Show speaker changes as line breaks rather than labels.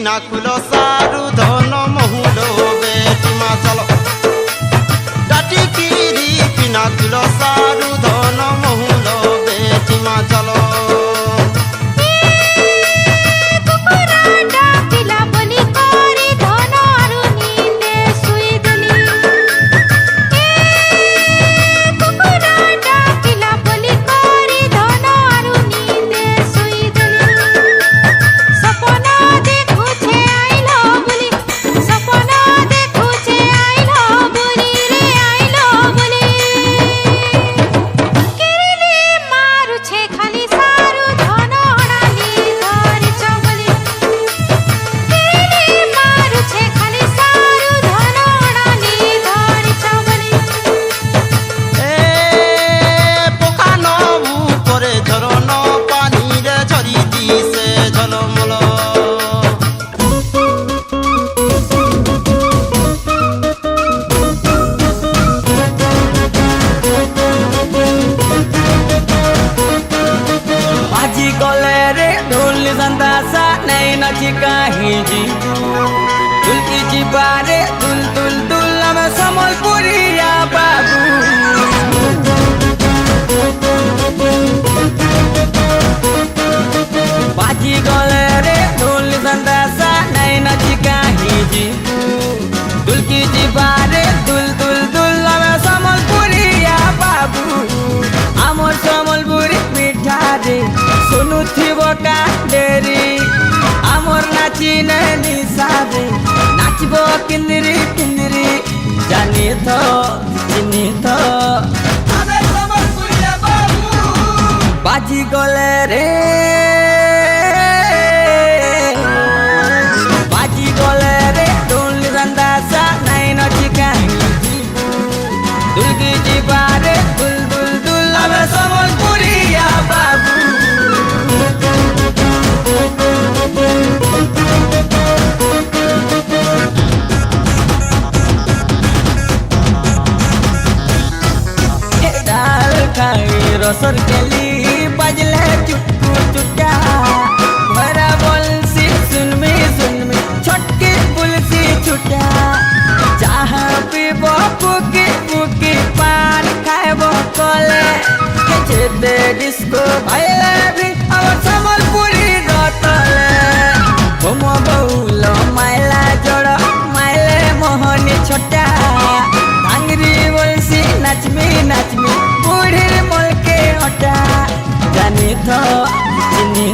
পিনা খুলো সারু ধন মহুল বেটিমা চলো ডাটি কিরি পিনা খুলো সারু ধন মহুল বেটিমা চলো
काहीजी दुलकी जी बारे दुल दुल दुल हम समलपुरिया बाबू बाजी गले रे ढोल संदासा नहीं नची काहीजी दुलकी जी बारे दुल दुल दुल हम समलपुरिया बाबू आमर समलपुरी मिठा रे सुनु थिबो का डेरी आमर नाची निसारे नाचबो किंदरी किंदरी जानी तो चिनी तो बाजी गले रे बाजी गले रे ढोल रंदासा नहीं नची काहीजी दुलकी जी बारे दुल दुल दुल हमें समलपुरिया बाबू रसर केली बजले चुटकू चुटा भरा बोलसी सुनमी छोटकी पुलसी छुटा चाह पीबो पुकी पुकी पान खाएबो कले खेचे डिस्को भाईले भी और समलपुरी रतले घुमो बहुलो माइला जोड़ो माइले मोहनी छोटा धांगरी बोलसी नाचमी बूढ़ी मोल के हटा जानी तो चिनी